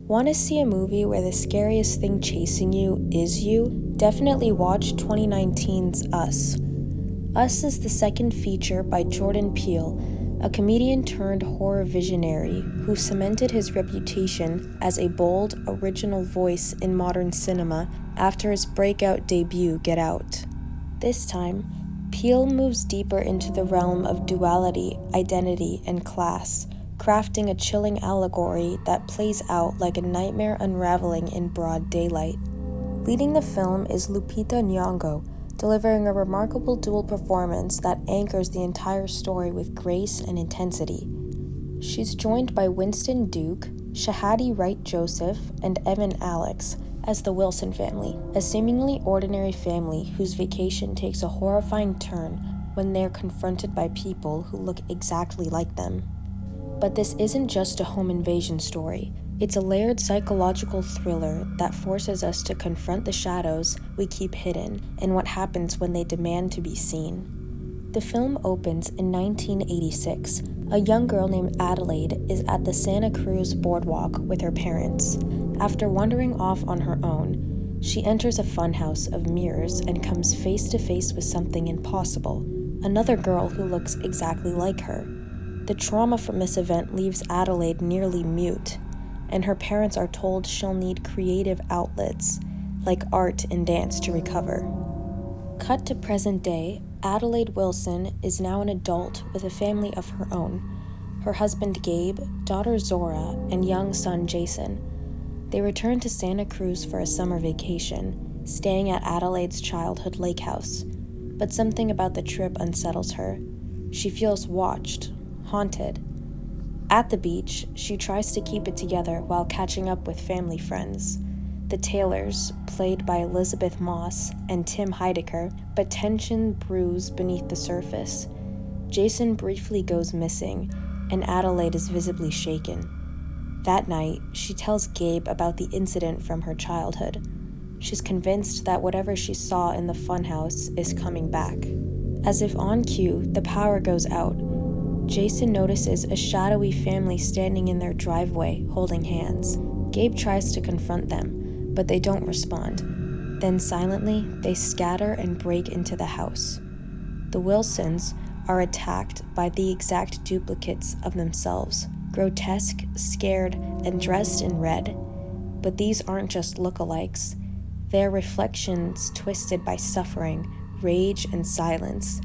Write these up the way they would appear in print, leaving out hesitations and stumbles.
Want to see a movie where the scariest thing chasing you is you? Definitely watch 2019's Us. Us is the second feature by Jordan Peele, a comedian turned horror visionary who cemented his reputation as a bold, original voice in modern cinema after his breakout debut, Get Out. This time, Peele moves deeper into the realm of duality, identity, and class, crafting a chilling allegory that plays out like a nightmare unraveling in broad daylight. Leading the film is Lupita Nyong'o, delivering a remarkable dual performance that anchors the entire story with grace and intensity. She's joined by Winston Duke, Shahadi Wright-Joseph, and Evan Alex as the Wilson family, a seemingly ordinary family whose vacation takes a horrifying turn when they're confronted by people who look exactly like them. But this isn't just a home invasion story. It's a layered psychological thriller that forces us to confront the shadows we keep hidden and what happens when they demand to be seen. The film opens in 1986. A young girl named Adelaide is at the Santa Cruz boardwalk with her parents. After wandering off on her own, she enters a funhouse of mirrors and comes face to face with something impossible, another girl who looks exactly like her. The trauma from this event leaves Adelaide nearly mute, and her parents are told she'll need creative outlets, like art and dance, to recover. Cut to present day, Adelaide Wilson is now an adult with a family of her own, her husband Gabe, daughter Zora, and young son Jason. They return to Santa Cruz for a summer vacation, staying at Adelaide's childhood lake house. But something about the trip unsettles her. She feels watched, haunted. At the beach, she tries to keep it together while catching up with family friends. The Taylors, played by Elizabeth Moss and Tim Heidecker, but tension brews beneath the surface. Jason briefly goes missing, and Adelaide is visibly shaken. That night, she tells Gabe about the incident from her childhood. She's convinced that whatever she saw in the funhouse is coming back. As if on cue, the power goes out. Jason notices a shadowy family standing in their driveway, holding hands. Gabe tries to confront them, but they don't respond. Then silently, they scatter and break into the house. The Wilsons are attacked by the exact duplicates of themselves, grotesque, scared, and dressed in red. But these aren't just lookalikes. They're reflections twisted by suffering, rage, and silence.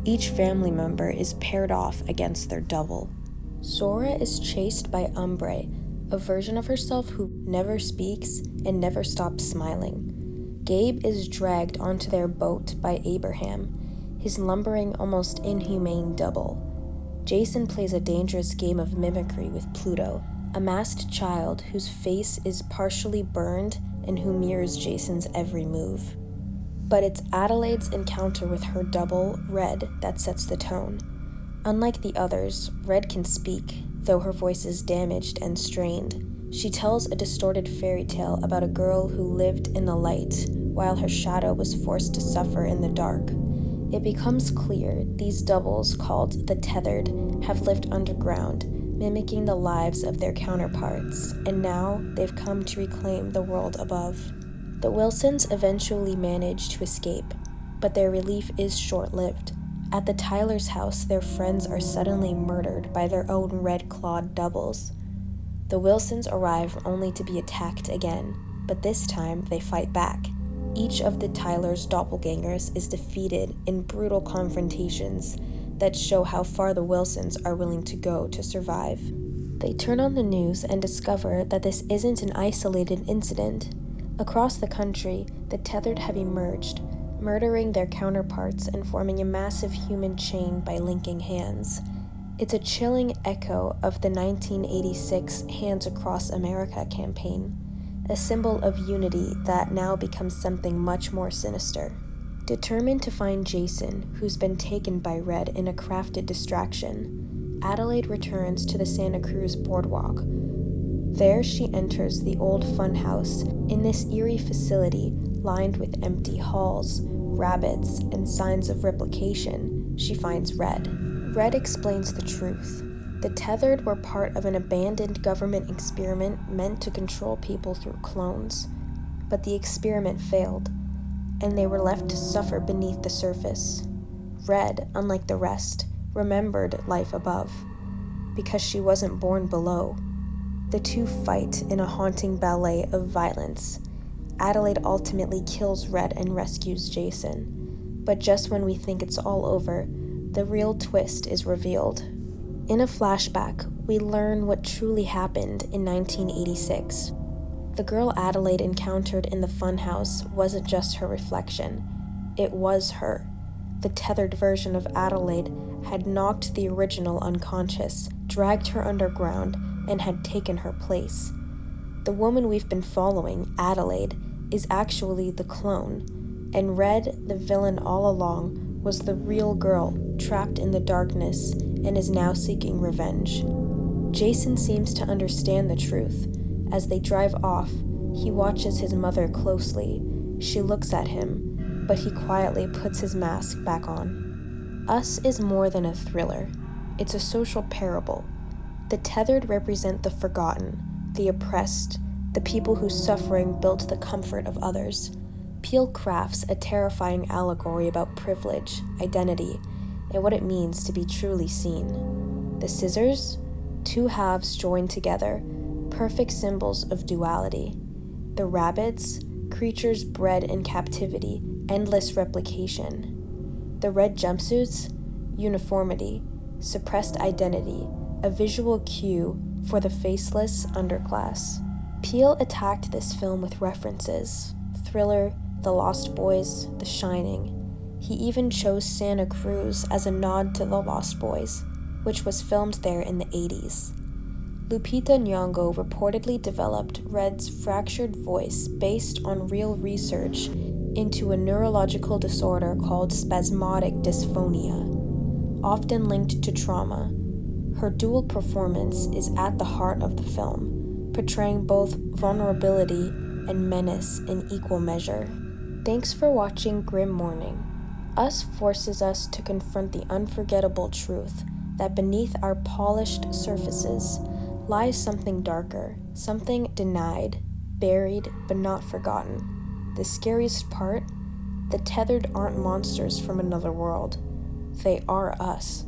Each family member is paired off against their double. Zora is chased by Umbre, a version of herself who never speaks and never stops smiling. Gabe is dragged onto their boat by Abraham, his lumbering, almost inhumane double. Jason plays a dangerous game of mimicry with Pluto, a masked child whose face is partially burned and who mirrors Jason's every move. But it's Adelaide's encounter with her double, Red, that sets the tone. Unlike the others, Red can speak, though her voice is damaged and strained. She tells a distorted fairy tale about a girl who lived in the light, while her shadow was forced to suffer in the dark. It becomes clear these doubles, called the Tethered, have lived underground, mimicking the lives of their counterparts, and now they've come to reclaim the world above. The Wilsons eventually manage to escape, but their relief is short-lived. At the Tyler's house, their friends are suddenly murdered by their own red-clawed doubles. The Wilsons arrive only to be attacked again, but this time they fight back. Each of the Tyler's doppelgangers is defeated in brutal confrontations that show how far the Wilsons are willing to go to survive. They turn on the news and discover that this isn't an isolated incident. Across the country, the Tethered have emerged, murdering their counterparts and forming a massive human chain by linking hands. It's a chilling echo of the 1986 Hands Across America campaign, a symbol of unity that now becomes something much more sinister. Determined to find Jason, who's been taken by Red in a crafted distraction, Adelaide returns to the Santa Cruz boardwalk. There she enters the old funhouse. In this eerie facility, lined with empty halls, rabbits, and signs of replication, she finds Red. Red explains the truth. The Tethered were part of an abandoned government experiment meant to control people through clones. But the experiment failed, and they were left to suffer beneath the surface. Red, unlike the rest, remembered life above, because she wasn't born below. The two fight in a haunting ballet of violence. Adelaide ultimately kills Red and rescues Jason. But just when we think it's all over, the real twist is revealed. In a flashback, we learn what truly happened in 1986. The girl Adelaide encountered in the funhouse wasn't just her reflection. It was her. The tethered version of Adelaide had knocked the original unconscious, dragged her underground, and had taken her place. The woman we've been following, Adelaide, is actually the clone, and Red, the villain all along, was the real girl trapped in the darkness and is now seeking revenge. Jason seems to understand the truth. As they drive off, he watches his mother closely. She looks at him, but he quietly puts his mask back on. Us is more than a thriller. It's a social parable. The Tethered represent the forgotten, the oppressed, the people whose suffering built the comfort of others. Peele crafts a terrifying allegory about privilege, identity, and what it means to be truly seen. The scissors? Two halves joined together, perfect symbols of duality. The rabbits? Creatures bred in captivity, endless replication. The red jumpsuits? Uniformity, suppressed identity, a visual cue for the faceless underclass. Peele attacked this film with references: Thriller, The Lost Boys, The Shining. He even chose Santa Cruz as a nod to The Lost Boys, which was filmed there in the 80s. Lupita Nyong'o reportedly developed Red's fractured voice based on real research into a neurological disorder called spasmodic dysphonia, often linked to trauma. Her dual performance is at the heart of the film, portraying both vulnerability and menace in equal measure. Thanks for watching Grim Morning. Us forces us to confront the unforgettable truth that beneath our polished surfaces lies something darker, something denied, buried, but not forgotten. The scariest part? The Tethered aren't monsters from another world. They are us.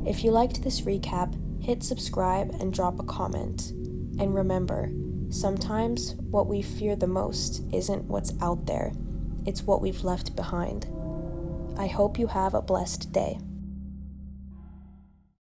If you liked this recap, hit subscribe and drop a comment. And remember, sometimes what we fear the most isn't what's out there, it's what we've left behind. I hope you have a blessed day.